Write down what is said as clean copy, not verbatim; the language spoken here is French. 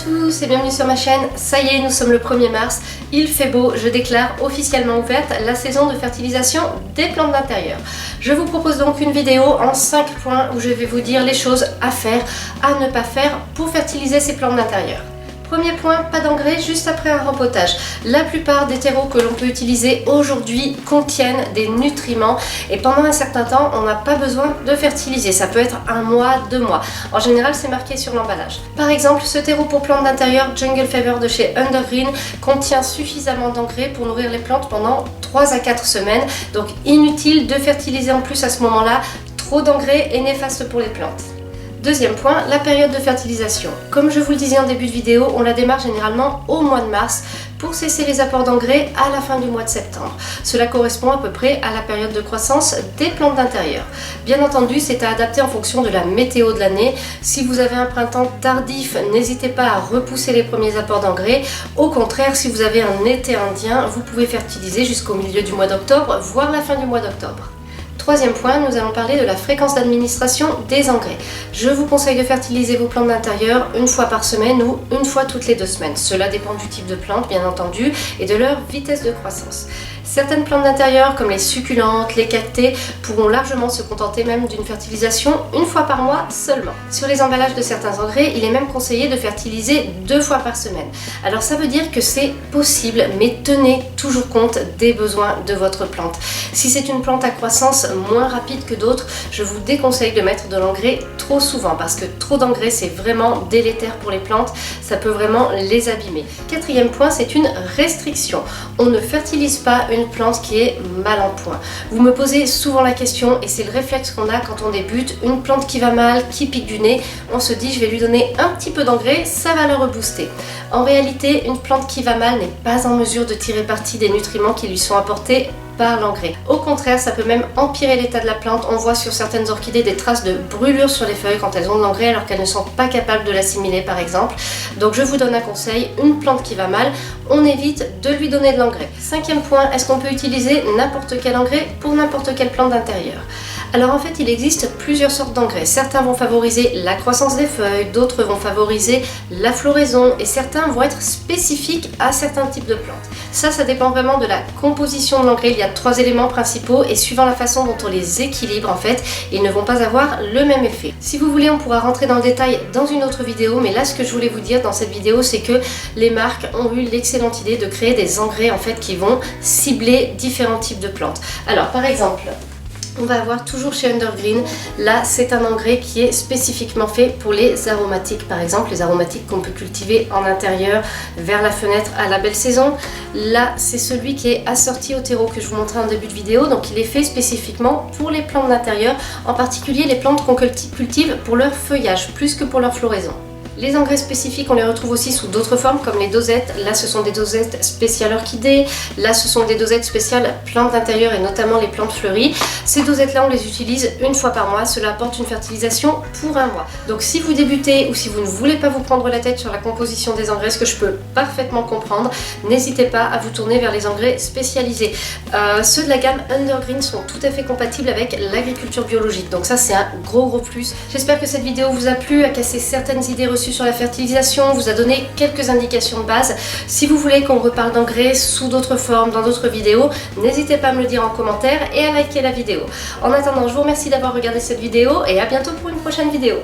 tous et bienvenue sur ma chaîne. Ça y est, nous sommes le 1er mars, il fait beau, je déclare officiellement ouverte la saison de fertilisation des plantes d'intérieur. Je vous propose donc une vidéo en 5 points où je vais vous dire les choses à faire, à ne pas faire pour fertiliser ces plantes d'intérieur. Premier point, pas d'engrais juste après un rempotage. La plupart des terreaux que l'on peut utiliser aujourd'hui contiennent des nutriments et pendant un certain temps, on n'a pas besoin de fertiliser. Ça peut être 1 mois, 2 mois. En général, c'est marqué sur l'emballage. Par exemple, ce terreau pour plantes d'intérieur Jungle Fever de chez Undergreen contient suffisamment d'engrais pour nourrir les plantes pendant 3 à 4 semaines. Donc inutile de fertiliser en plus à ce moment-là. Trop d'engrais est néfaste pour les plantes. Deuxième point, la période de fertilisation. Comme je vous le disais en début de vidéo, on la démarre généralement au mois de mars pour cesser les apports d'engrais à la fin du mois de septembre. Cela correspond à peu près à la période de croissance des plantes d'intérieur. Bien entendu, c'est à adapter en fonction de la météo de l'année. Si vous avez un printemps tardif, n'hésitez pas à repousser les premiers apports d'engrais. Au contraire, si vous avez un été indien, vous pouvez fertiliser jusqu'au milieu du mois d'octobre, voire la fin du mois d'octobre. Troisième point, nous allons parler de la fréquence d'administration des engrais. Je vous conseille de fertiliser vos plantes d'intérieur une fois par semaine ou une fois toutes les 2 semaines. Cela dépend du type de plante, bien entendu, et de leur vitesse de croissance. Certaines plantes d'intérieur, comme les succulentes, les cactées, pourront largement se contenter même d'une fertilisation une fois par mois seulement. Sur les emballages de certains engrais, il est même conseillé de fertiliser 2 fois par semaine. Alors ça veut dire que c'est possible, mais tenez toujours compte des besoins de votre plante. Si c'est une plante à croissance moins rapide que d'autres, je vous déconseille de mettre de l'engrais trop souvent parce que trop d'engrais c'est vraiment délétère pour les plantes, ça peut vraiment les abîmer. Quatrième point, c'est une restriction. On ne fertilise pas une plante qui est mal en point. Vous me posez souvent la question et c'est le réflexe qu'on a quand on débute, une plante qui va mal, qui pique du nez, on se dit je vais lui donner un petit peu d'engrais, ça va le rebooster. En réalité, une plante qui va mal n'est pas en mesure de tirer parti des nutriments qui lui sont apportés par l'engrais. Au contraire, ça peut même empirer l'état de la plante. On voit sur certaines orchidées des traces de brûlure sur les feuilles quand elles ont de l'engrais alors qu'elles ne sont pas capables de l'assimiler par exemple. Donc je vous donne un conseil, une plante qui va mal, on évite de lui donner de l'engrais. Cinquième point, est-ce qu'on peut utiliser n'importe quel engrais pour n'importe quelle plante d'intérieur? Alors en fait, il existe plusieurs sortes d'engrais. Certains vont favoriser la croissance des feuilles, d'autres vont favoriser la floraison et certains vont être spécifiques à certains types de plantes. Ça dépend vraiment de la composition de l'engrais. Il y a 3 éléments principaux et suivant la façon dont on les équilibre en fait, ils ne vont pas avoir le même effet. Si vous voulez, on pourra rentrer dans le détail dans une autre vidéo, mais là ce que je voulais vous dire dans cette vidéo, c'est que les marques ont eu l'excellente idée de créer des engrais en fait qui vont cibler différents types de plantes. Alors par exemple, on va avoir toujours chez Undergreen, là c'est un engrais qui est spécifiquement fait pour les aromatiques, par exemple les aromatiques qu'on peut cultiver en intérieur vers la fenêtre à la belle saison. Là c'est celui qui est assorti au terreau que je vous montrais en début de vidéo, donc il est fait spécifiquement pour les plantes d'intérieur, en particulier les plantes qu'on cultive pour leur feuillage plus que pour leur floraison. Les engrais spécifiques, on les retrouve aussi sous d'autres formes comme les dosettes. Là, ce sont des dosettes spéciales orchidées. Là, ce sont des dosettes spéciales plantes d'intérieur et notamment les plantes fleuries. Ces dosettes-là, on les utilise une fois par mois. Cela apporte une fertilisation pour 1 mois. Donc, si vous débutez ou si vous ne voulez pas vous prendre la tête sur la composition des engrais, ce que je peux parfaitement comprendre, n'hésitez pas à vous tourner vers les engrais spécialisés. Ceux de la gamme Undergreen sont tout à fait compatibles avec l'agriculture biologique. Donc ça, c'est un gros plus. J'espère que cette vidéo vous a plu, a cassé certaines idées reçues sur la fertilisation, vous a donné quelques indications de base. Si vous voulez qu'on reparle d'engrais sous d'autres formes, dans d'autres vidéos, n'hésitez pas à me le dire en commentaire et à liker la vidéo. En attendant, je vous remercie d'avoir regardé cette vidéo et à bientôt pour une prochaine vidéo.